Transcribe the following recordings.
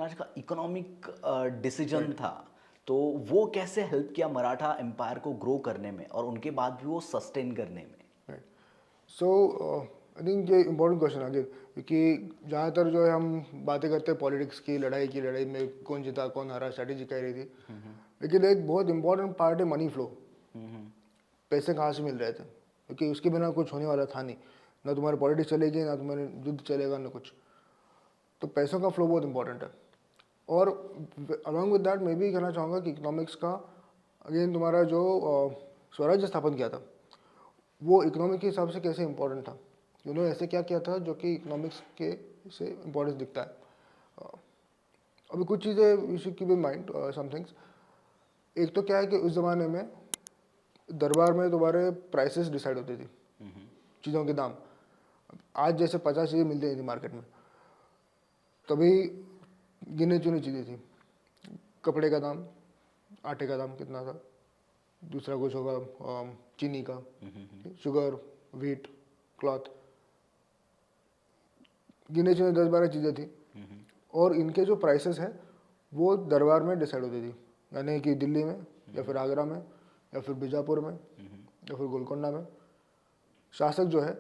महाराज का economic decision था, तो वो कैसे हेल्प किया मराठा एम्पायर को ग्रो करने में और उनके बाद भी वो सस्टेन करने में? राइट। सो आई थिंक ये इम्पोर्टेंट क्वेश्चन आगे, क्योंकि ज़्यादातर जो है हम बातें करते हैं पॉलिटिक्स की लड़ाई में कौन जीता कौन हारा, स्ट्रैटेजी कह रही थी, लेकिन एक बहुत इंपॉर्टेंट पार्ट है मनी फ्लो। पैसे कहाँ से मिल रहे थे, क्योंकि उसके बिना कुछ होने वाला था नहीं, ना तुम्हारी पॉलिटिक्स चलेगी ना तुम्हारे युद्ध चलेगा ना कुछ। तो पैसों का फ्लो बहुत इंपॉर्टेंट है। और अलॉन्ग विद दैट मैं भी कहना चाहूँगा कि इकोनॉमिक्स का अगेन तुम्हारा जो स्वराज्य स्थापन किया था वो इकोनॉमिक के हिसाब से कैसे इंपॉर्टेंट था, उन्होंने ऐसे क्या किया था जो कि इकोनॉमिक्स के से इम्पोर्टेंस दिखता है। अभी कुछ चीज़ें you should keep in mind some things. एक तो क्या है कि उस ज़माने में दरबार में तुम्हारे प्राइसेस डिसाइड होती थी, चीज़ों के दाम। आज जैसे 50 चीज़ें मिलती नहीं थी मार्केट में, तभी गिने चुनी चीज़ें थी। कपड़े का दाम, आटे का दाम कितना था, दूसरा कुछ होगा चीनी का, शुगर, व्हीट, क्लॉथ, गिने चुने 10-12 चीज़ें थी। और इनके जो प्राइसेस हैं वो दरबार में डिसाइड होती थी, यानी कि दिल्ली में या फिर आगरा में या फिर बीजापुर में या फिर गोलकोंडा में शासक जो है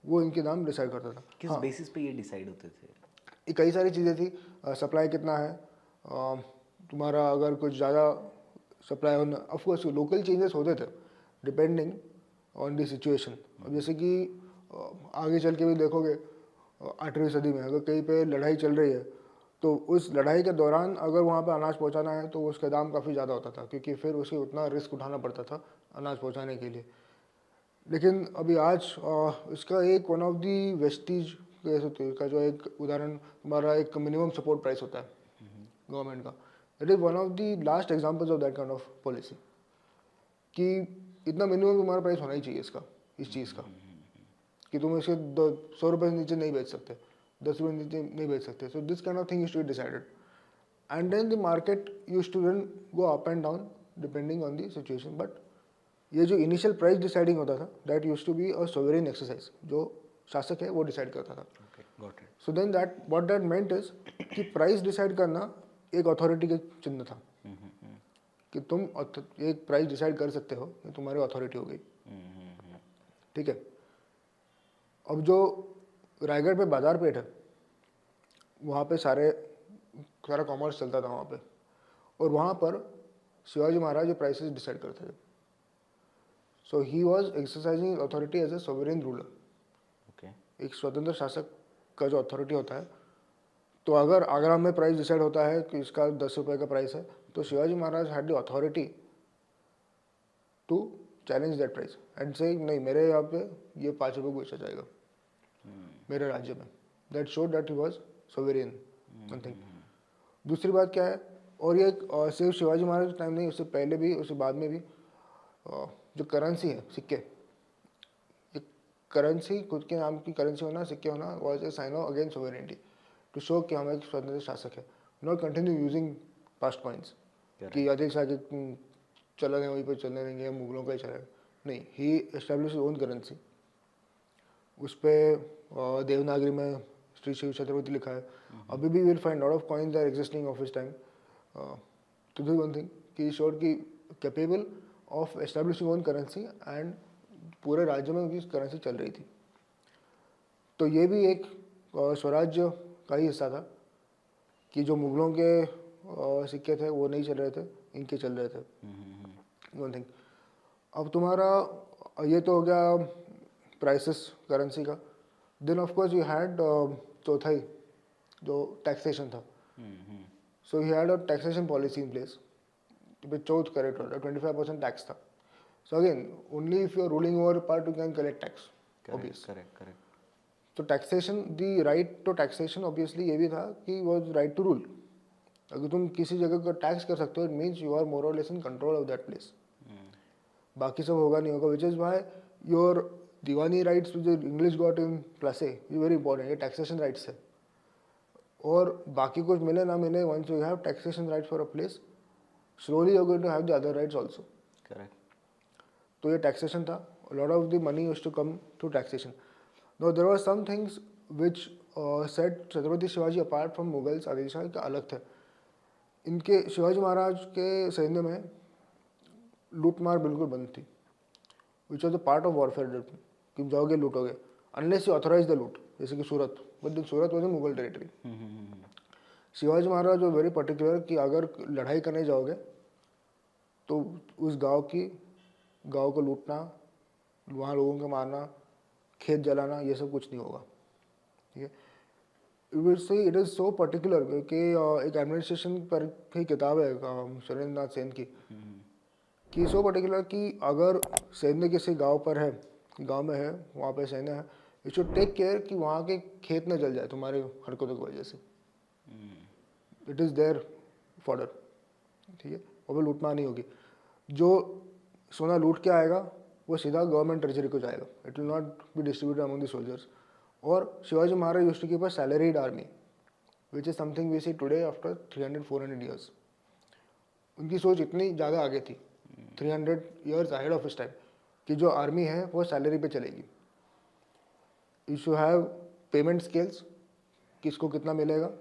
वो इनके दाम डिसाइड करता था। किस हाँ, बेसिस पे ये डिसाइड होते थे? ये कई सारी चीज़ें थी। सप्लाई कितना है, तुम्हारा अगर कुछ ज़्यादा सप्लाई होना, ऑफकोर्स लोकल चेंजेस होते थे डिपेंडिंग ऑन द सिचुएशन। अब जैसे कि आगे चल के भी देखोगे 8वीं सदी में अगर कहीं पे लड़ाई चल रही है तो उस लड़ाई के दौरान अगर वहाँ पे अनाज पहुँचाना है तो उसका दाम काफ़ी ज़्यादा होता था, क्योंकि फिर उसे उतना रिस्क उठाना पड़ता था अनाज पहुँचाने के लिए। लेकिन अभी आज इसका एक वन ऑफ दी वेस्टीज कह सकते हो, इसका जो एक उदाहरण तुम्हारा एक मिनिमम सपोर्ट प्राइस होता है गवर्नमेंट का, it is one of the last examples of that kind of policy, कि इतना मिनिमम तुम्हारा प्राइस होना ही चाहिए इसका, इस चीज़ का, कि तुम इसके 100 रुपये से नीचे नहीं बेच सकते, 10 रुपये नीचे नहीं बेच सकते। So this kind of thing is to be decided and then the market use to then go up and down depending on the situation. But ये जो इनिशियल प्राइस डिसाइडिंग होता था that use to be a sovereign exercise, जो शासक है वो decide करता था। Okay, got it. So then that what that meant is कि प्राइस डिसाइड करना एक अथॉरिटी का चिन्ह था, कि तुम एक प्राइस डिसाइड कर सकते हो, ये तुम्हारी अथॉरिटी हो गई। ठीक है। अब जो रायगढ़ पे बाजार पेठ है वहाँ पे सारा कॉमर्स चलता था वहाँ पे, और वहाँ पर शिवाजी महाराज जो प्राइसेस डिसाइड करते थे। So he was exercising authority as a sovereign ruler. Okay. एक स्वतंत्र शासक का जो अथॉरिटी होता है, तो अगर आगरा में प्राइस डिसाइड होता है कि इसका 10 रुपये का प्राइस है, तो Shivaji Maharaj had the authority to challenge that price and से नहीं, मेरे यहाँ पे ये 5 रुपये को बेचा जाएगा मेरे राज्य में। That showed that he was sovereign one thing. दूसरी बात क्या है, और ये सिर्फ शिवाजी महाराज के टाइम नहीं, उससे पहले भी उसके बाद में भी जो करेंसी है, सिक्के, ये करेंसी खुद के नाम की करेंसी होना, सिक्के होना was a sign of again sovereignty, to show कि हम एक स्वतंत्र शासक है। Not continue using past coins कि अधिक से अधिक चला गए वहीं पर चलने देंगे, मुगलों का ही चलेगा, नहीं। ही एस्टेब्लिश ओन करेंसी। उस पर देवनागरी में श्री शिव छत्रपति लिखा है। अभी भी will find lot of coins are existing of his time. To do one thing कि शोर की capable of establishing own currency and पूरे राज्य में उनकी करेंसी चल रही थी। तो ये भी एक स्वराज्य का ही हिस्सा था कि जो मुगलों के सिक्के थे वो नहीं चल रहे थे, इनके चल रहे थे। One thing. अब तुम्हारा ये तो हो गया प्राइसेस करेंसी का। Then of course you had चौथाई जो टैक्सेशन था। So he had a taxation policy in place. Chauth correct होता 25% टैक्स था। So again only if you are ruling over part you can collect tax, obvious. Correct. तो taxation, the right to taxation obviously ये भी था कि was right to rule. अगर तुम किसी जगह का टैक्स कर सकते हो, it means you are more और less in control of that place. बाकी सब होगा नहीं होगा, which is why your diwani rights जो English got in plus a very important, ये टैक्सेशन राइट्स है। और बाकी कुछ मिले ना मिले, once you have taxation rights for a place, slowly you going to have the other rights also. Correct. तो ये टैक्सेशन था, lot of the money used to come through taxation. Now there were some things which set Chhatrapati Shivaji apart from Mughals Adil Shah का अलग थे। इनके शिवाजी महाराज के सैन्य में लूटमार बिल्कुल बंद थी, which was the part of warfare, कि जाओगे लूटोगे अनलेस यू ऑथोराइज द लूट, जैसे कि Surat, but Surat was a Mughal territory. Shivaji Maharaj वो वेरी पर्टिकुलर कि अगर लड़ाई करने जाओगे तो उस गांव को लूटना, वहाँ लोगों को मारना, खेत जलाना, ये सब कुछ नहीं होगा, ठीक है। इट इज़ सो पर्टिकुलर कि एक एडमिनिस्ट्रेशन पर की किताब है सुरेंद्र नाथ सेन की, कि सो पर्टिकुलर कि अगर सैन्य किसी गांव पर है, गांव में है, वहाँ पे सैन्य है, यू शुड टेक केयर कि वहाँ के खेत न जल जाए तुम्हारे हरकतों की वजह से। इट इज़ देयर फॉर्डर, ठीक है। और वो लूटना नहीं होगी, जो सोना लूट के आएगा वो सीधा गवर्नमेंट ट्रेजरी को जाएगा, it will not be distributed among the soldiers. और Shivaji Maharaj used to keep a salaried army, which is something we see today after 300-400 years. उनकी सोच इतनी ज़्यादा आगे थी, 300 ईयर्स अहेड ऑफ इस टाइम, कि जो आर्मी है वो सैलरी पे चलेगी। You should have payment scales, किसको कितना मिलेगा,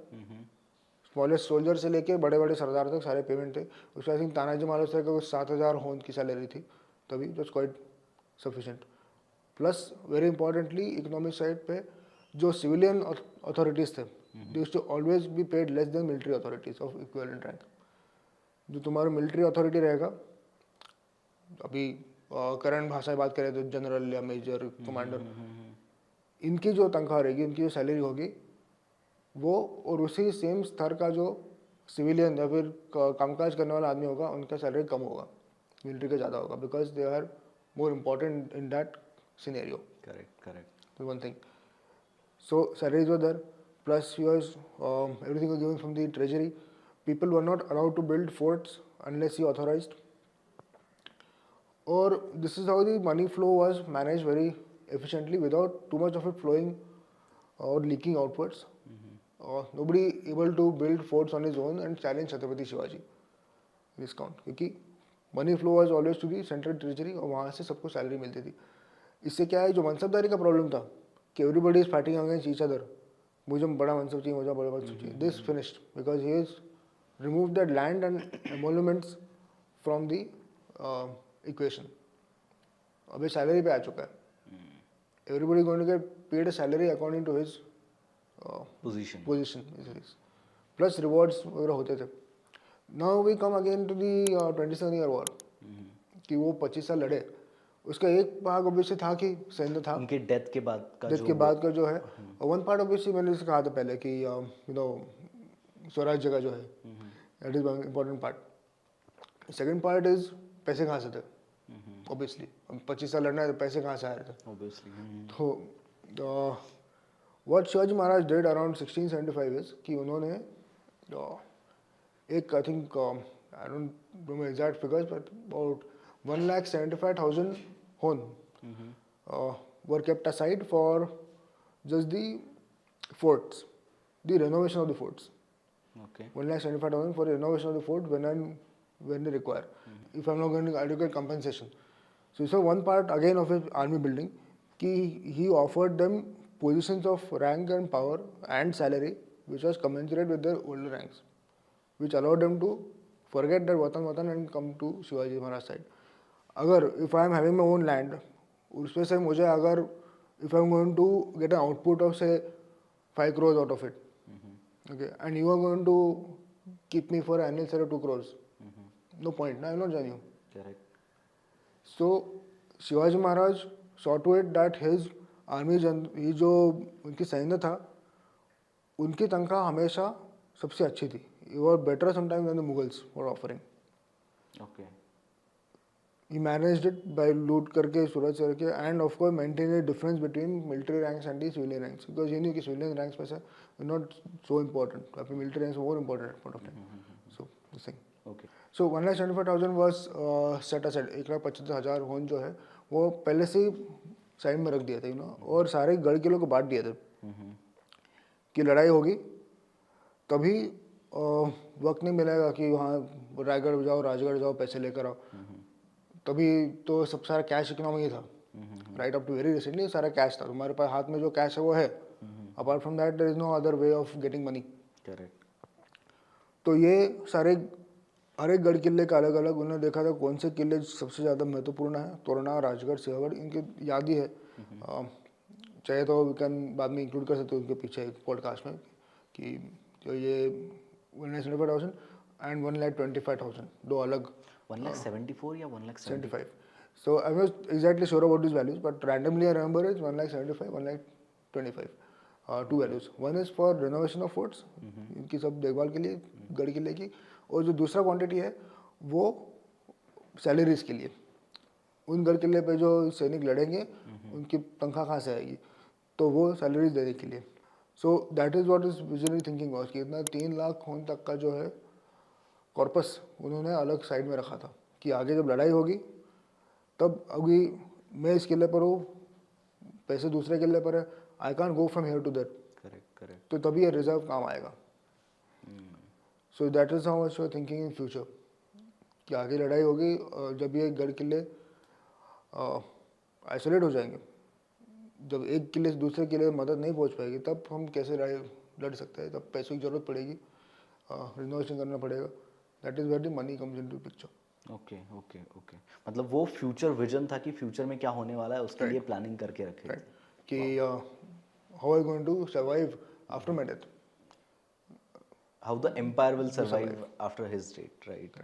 स्मॉलेस्ट सोल्जर से लेके बड़े बड़े सरदार तक सारे पेमेंट थे। उसके आई थिंक तानाजी महाराज का कुछ 7,000 होंद की सैलरी थी तभी, just quite sufficient. Plus very importantly economic side पे जो सिविलियन अथॉरिटीज़ थे, they used to always be paid less than military authorities of equivalent rank. जो तुम्हारा मिलिट्री अथॉरिटी रहेगा, अभी करंट भाषा में बात करें तो जनरल या मेजर कमांडर, इनकी जो तनख्वाह रहेगी, इनकी जो सैलरी होगी वो, और उसी सेम स्तर का जो सिविलियन या फिर कामकाज करने वाला आदमी होगा, उनका सैलरी कम होगा, मिलिट्री का ज़्यादा होगा, because they are more important in that scenario. Correct one thing. So salaries were there, plus everything was given from the treasury. People were not allowed to build forts unless he authorized. Or this is how the money flow was managed very efficiently without too much of it flowing or leaking outwards. Nobody able to build forts on his own and challenge Chhatrapati Shivaji this count, क्योंकि money flow was always to the central treasury और वहाँ से सबको salary मिलती थी। इससे क्या है, जो मनसबदारी का प्रॉब्लम था कि everybody is fighting against each other, मुझे बड़ा मनसब चाहिए, मुझे बड़ा मनसब चाहिए, this finished because he is remove that land and emoluments from the equation. अभी सैलरी पे आ चुका है, everybody going to get paid a salary according to his position, plus rewards वगैरह होते थे। Now we come again to the 27 year war, कि वो 25 साल लड़े। उसका एक भाग ऑब्वियसली था कि सैन्य था, उनके डेथ के बाद का जो है, और वन पार्ट ऑब्वियसली मैंने जैसे कहा था पहले कि यू नो स्वराज्य का जो है, that is one important part. Second part is पैसे कहाँ से थे, ऑब्वियसली 25 साल लड़ना है तो पैसे कहाँ से आ रहे थे, ऑब्वियसली। तो what Shivaji Maharaj did around 1675 is कि उन्होंने एक, I think I don't remember exact figures, but about 1,75,000 hone were kept aside for just the forts, the renovation of the forts. Okay. 1,75,000 for renovation of the fort when they require. If I'm not going to adequate compensation. So this was one part again of his army building. He offered them positions of rank and power and salary which was commensurate with their older ranks, which allowed them to forget their watan and come to Shivaji Maharaj side. अगर if I am having my own land, उसमें से मुझे अगर if I am going to get an output of say 5 crores out of it, okay, and you are going to keep me for annual salary 2 crores, no point, I am not join you. Correct. So Shivaji Maharaj saw to it that his army, ये जो उनकी सैन्य था, उनकी तनख्वाह हमेशा सबसे अच्छी थी, you are better sometimes than the Mughals for offering. Okay. He managed it by loot करके, सूरत से करके, and of course maintain a difference between military ranks and the civilian ranks, because he knew कि civilian ranks में से not so important, आपके military ranks more important at point of time. So this thing. Okay. So 1,75,000 was set aside, 1,75,000 होन जो है वो पहले से साइड में रख दिया था, और सारे गढ़ किलों को बांट दिया था कि लड़ाई होगी तभी वक्त नहीं मिलेगा कि वहाँ रायगढ़ जाओ, राजगढ़ जाओ, पैसे लेकर आओ। तभी तो सब सारा कैश इकोनॉमी ही था, right up to very recently सारा कैश था, तुम्हारे पास हाथ में जो कैश है वो है, apart from that there is no other way of getting money. Correct. तो ये सारे हर एक गढ़ किले का अलग अलग उन्होंने देखा था कौन से किले सबसे ज़्यादा महत्वपूर्ण है। तोरना, राजगढ़, सिंहगढ़ इनके याद ही है। चाहे तो वी कैन बाद में इंक्लूड कर सकते हो उनके पीछे एक पॉडकास्ट में कि जो ये 1,75,000 एंड 1,25,000 दो अलग 1,74,000 या 1,70,000? 75. So I'm not exactly sure about these values, but randomly I remember is 1,75,000, 1,25,000. Two values. One is for renovation of forts, इनकी सब देखभाल के लिए गढ़ किले की, और जो दूसरा क्वांटिटी है वो सैलरीज के लिए। उन गढ़ किले पे जो सैनिक लड़ेंगे उनकी तनख्वाह कहाँ से आएगी, तो वो सैलरीज देने के लिए। So that is what is visionary thinking was कि इतना 3 लाख खून तक का जो है कॉर्पस उन्होंने अलग साइड में रखा था कि आगे जब लड़ाई होगी तब अभी मैं इस किले पर हूँ, पैसे दूसरे किले पर है, I can go from here to that. Correct correct. तो तभी ये रिजर्व काम आएगा। So that is how much thinking in future कि आगे लड़ाई होगी जब ये गढ़ किले आइसोलेट हो जाएंगे, जब एक किले से दूसरे किले में मदद नहीं पहुंच पाएगी तब हम कैसे लड़ सकते हैं, तब पैसों की जरूरत पड़ेगी, रिनोवेशन करना पड़ेगा। That is where the money comes into picture. Okay okay okay. मतलब वो फ्यूचर विजन था कि फ्यूचर में क्या होने वाला है उसके लिए प्लानिंग करके रखे थे। कि how I going to survive after my death, how the empire will survive after his death, right.